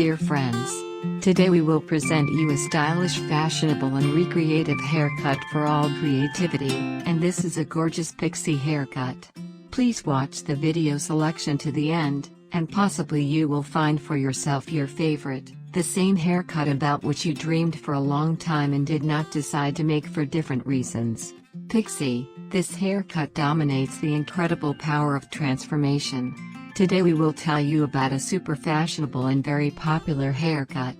dear friends. Today we will present you a stylish, fashionable and recreative haircut for all creativity, and this is a gorgeous pixie haircut. Please watch the video selection to the end, and possibly you will find for yourself your favorite, the same haircut about which you dreamed for a long time and did not decide to make for different reasons. Pixie, this haircut dominates the incredible power of transformation. Today we will tell you about a super fashionable and very popular haircut.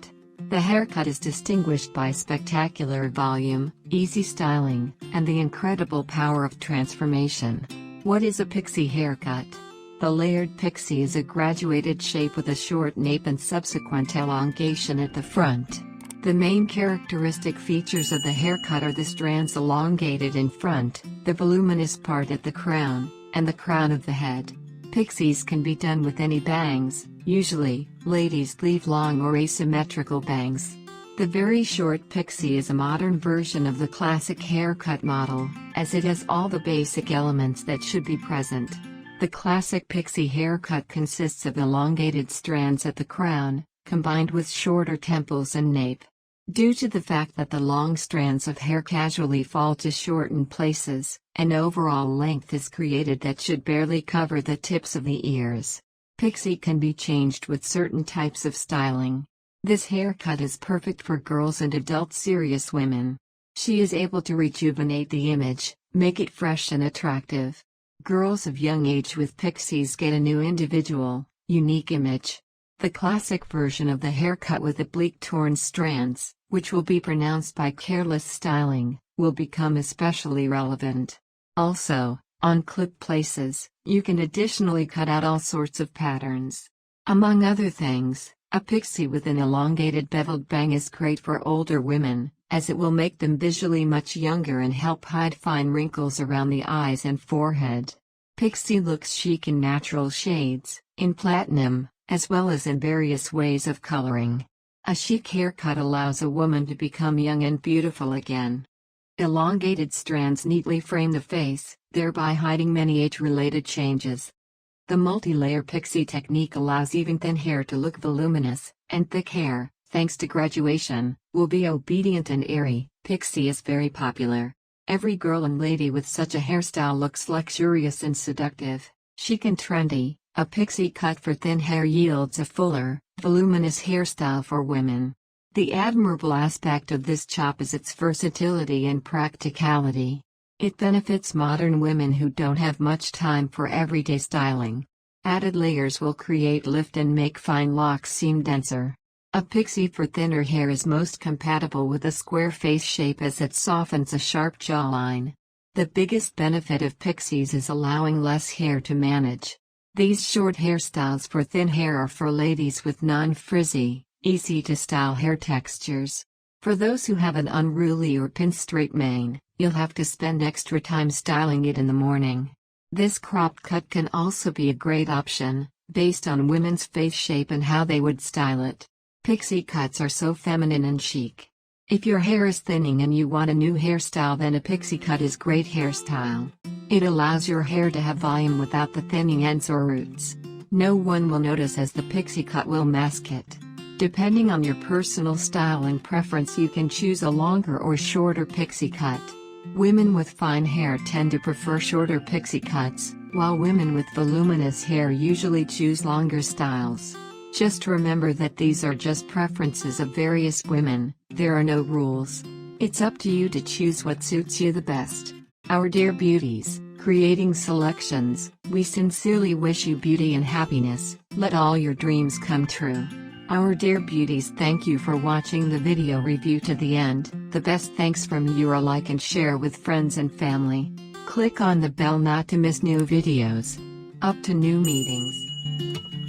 The haircut is distinguished by spectacular volume, easy styling, and the incredible power of transformation. What is a pixie haircut? The layered pixie is a graduated shape with a short nape and subsequent elongation at the front. The main characteristic features of the haircut are the strands elongated in front, the voluminous part at the crown, and the crown of the head. Pixies can be done with any bangs. Usually, ladies leave long or asymmetrical bangs. The very short pixie is a modern version of the classic haircut model, as it has all the basic elements that should be present. The classic pixie haircut consists of elongated strands at the crown, combined with shorter temples and nape. Due to the fact that the long strands of hair casually fall to shorten places, an overall length is created that should barely cover the tips of the ears. Pixie can be changed with certain types of styling. This haircut is perfect for girls and adult serious women. She is able to rejuvenate the image, make it fresh and attractive. Girls of young age with pixies get a new individual, unique image. The classic version of the haircut with oblique torn strands, which will be pronounced by careless styling, will become especially relevant. Also, on clip places, you can additionally cut out all sorts of patterns. Among other things, a pixie with an elongated beveled bang is great for older women, as it will make them visually much younger and help hide fine wrinkles around the eyes and forehead. Pixie looks chic in natural shades, in platinum, as well as in various ways of coloring. A chic haircut allows a woman to become young and beautiful again. Elongated strands neatly frame the face, thereby hiding many age-related changes. The multi-layer pixie technique allows even thin hair to look voluminous, and thick hair, thanks to graduation, will be obedient and airy. Pixie is very popular. Every girl and lady with such a hairstyle looks luxurious and seductive, chic and trendy. A pixie cut for thin hair yields a fuller, voluminous hairstyle for women. The admirable aspect of this chop is its versatility and practicality. It benefits modern women who don't have much time for everyday styling. Added layers will create lift and make fine locks seem denser. A pixie for thinner hair is most compatible with a square face shape as it softens a sharp jawline. The biggest benefit of pixies is allowing less hair to manage. These short hairstyles for thin hair are for ladies with non-frizzy, easy-to-style hair textures. For those who have an unruly or pin-straight mane, you'll have to spend extra time styling it in the morning. This cropped cut can also be a great option, based on women's face shape and how they would style it. Pixie cuts are so feminine and chic. If your hair is thinning and you want a new hairstyle, then a pixie cut is great hairstyle. It allows your hair to have volume without the thinning ends or roots. No one will notice as the pixie cut will mask it. Depending on your personal style and preference, you can choose a longer or shorter pixie cut. Women with fine hair tend to prefer shorter pixie cuts, while women with voluminous hair usually choose longer styles. Just remember that these are just preferences of various women, there are no rules. It's up to you to choose what suits you the best. Our dear beauties, creating selections, we sincerely wish you beauty and happiness. Let all your dreams come true. Our dear beauties, thank you for watching the video review to the end. The best thanks from you are like and share with friends and family. Click on the bell not to miss new videos. Up to new meetings.